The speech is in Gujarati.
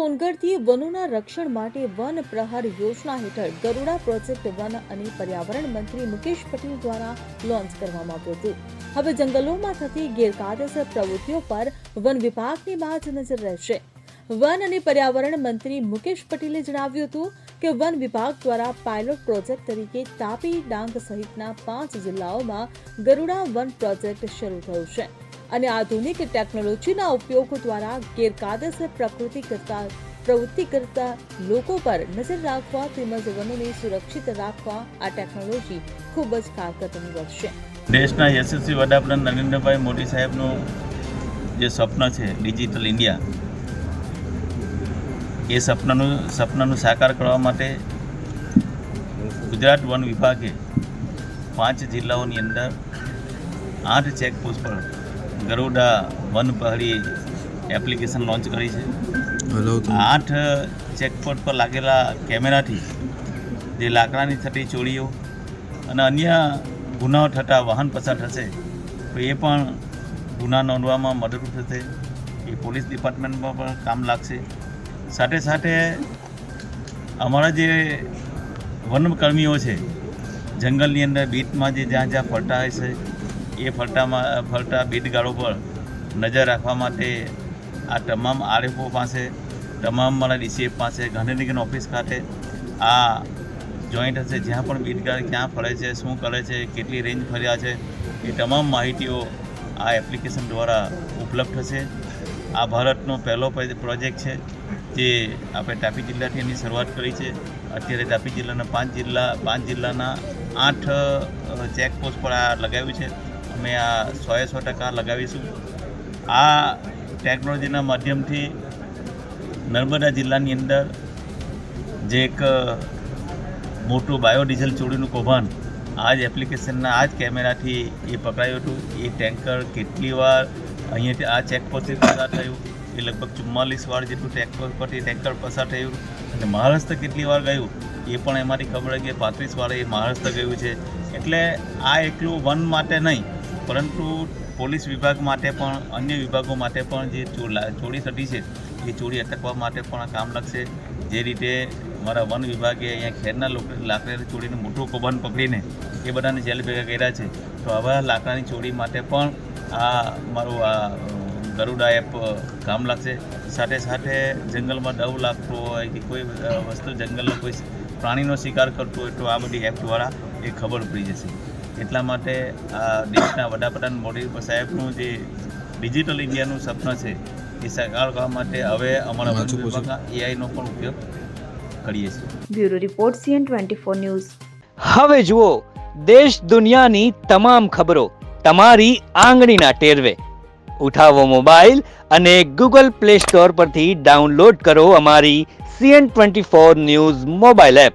સોનગઢથી વનોના રક્ષણ માટે વન પ્રહાર યોજના હેઠળ ગરુડા પ્રોજેક્ટ વન અને પર્યાવરણ મંત્રી મુકેશ પટેલ દ્વારા લોન્ચ કરવામાં આવ્યું હતું. હવે જંગલોમાં થતી ગેરકાયદેસર પ્રવૃત્તિઓ પર વન વિભાગની બાજ નજર રહેશે. વન અને પર્યાવરણ મંત્રી મુકેશ પટેલે જણાવ્યું હતું કે વન વિભાગ દ્વારા પાયલોટ પ્રોજેક્ટ તરીકે તાપી, ડાંગ સહિતના 5 જિલ્લાઓમાં ગરુડા વન પ્રોજેક્ટ શરૂ થયો છે અને આધુનિક ટેકનોલોજીના ઉપયોગ દ્વારા ગેરકાયદેસર પ્રવૃત્તિ કરતા લોકો પર નજર રાખવા તેમજ વનોને સુરક્ષિત રાખવા આ ટેકનોલોજી ખૂબ જ કારગર બનશે. દેશના યશસ્વી વડાપ્રધાન નરેન્દ્રભાઈ મોદી સાહેબનું જે સ્વપ્ન છે ડિજિટલ ઇન્ડિયા, એ સપનાનું સાકાર કરવા માટે ગુજરાત વન વિભાગે 5 જિલ્લાઓની અંદર 8 ચેકપોસ્ટ પર ગરુડા વન પહાડી એપ્લિકેશન લોન્ચ કરી છે. 8 ચેકપોસ્ટ પર લાગેલા કેમેરાથી જે લાકડાની થતી ચોરીઓ અને અન્ય ગુનાઓ થતા વાહન પસાર થશે તો એ પણ ગુના નોંધવામાં મદદરૂપ થશે. એ પોલીસ ડિપાર્ટમેન્ટમાં પણ કામ લાગશે. સાથે સાથે અમારા જે વનકર્મીઓ છે જંગલની અંદર બીટમાં જ્યાં ફરતા હોય છે એ ફરતા બીટગાળો પર નજર રાખવા માટે આ તમામ આરએફઓ પાસે, તમામ મારા ડીસીએફ પાસે, ગાંધીનગર ઓફિસ ખાતે આ જોઈન્ટ હશે. જ્યાં પણ બીટગાળ ક્યાં ફરે છે, શું કરે છે, કેટલી રેન્જ ફર્યા છે, એ તમામ માહિતીઓ આ એપ્લિકેશન દ્વારા ઉપલબ્ધ થશે. આ ભારતનો પહેલો પ્રોજેક્ટ છે જે આપણે તાપી જિલ્લાથી એની શરૂઆત કરી છે. અત્યારે તાપી જિલ્લાના 5 જિલ્લાના 8 ચેકપોસ્ટ પર આ લગાવ્યું છે. અમે આ 100% લગાવીશું. આ ટેકનોલોજીના માધ્યમથી નર્મદા જિલ્લાની અંદર જે એક મોટું બાયોડીઝલ ચોરીનું કૌભાંડ આ જ એપ્લિકેશનના આ જ કેમેરાથી એ પકડાયું હતું. એ ટેન્કર કેટલી વાર અહીંયાથી આ ચેકપોસ્ટથી પસાર થયું, એ લગભગ 44 વાર જેટલું ચેકપોસ્ટ પરથી ટેન્કર પસાર થયું. અને મહારાષ્ટ્ર કેટલી વાર ગયું એ પણ એમાંથી ખબર કે 35 વાર એ મહારાષ્ટ્ર ગયું છે. એટલે આ એકલું વન માટે નહીં પરંતુ પોલીસ વિભાગ માટે પણ, અન્ય વિભાગો માટે પણ જે ચોરી થતી છે એ ચોરી અટકવા માટે પણ આ કામ લાગશે. જે રીતે મારા વન વિભાગે અહીંયા ખેરના લાકડાની ચોરીનું મોટું કૌભાંડ પકડીને એ બધાને જેલ ભેગા કર્યા છે, તો આવા લાકડાની ચોરી માટે પણ આ મારું આ ગરુડા એપ કામ લાગશે. સાથે સાથે જંગલમાં દવ લાગતો હોય કે કોઈ વસ્તુ જંગલનો કોઈ પ્રાણીનો શિકાર કરતો હોય તો આ બધી એપ દ્વારા એ ખબર પડી જશે. એટલા માટે આ દેશના વડાપ્રધાન મોદી સાહેબનું જે ડિજિટલ ઇન્ડિયાનું સપનું છે એ સાકાર કરવા માટે હવે અમારા વન વિભાગના એઆઈનો પણ ઉપયોગ કરીએ છીએ. Bureau report CN24 news. હવે જુઓ દેશ દુનિયાની તમામ ખબરો તમારી આંગળીના ટેરવે. ઉઠાવો મોબાઈલ અને Google Play Store પરથી ડાઉનલોડ કરો અમારી CN24 ન્યૂઝ મોબાઈલ એપ.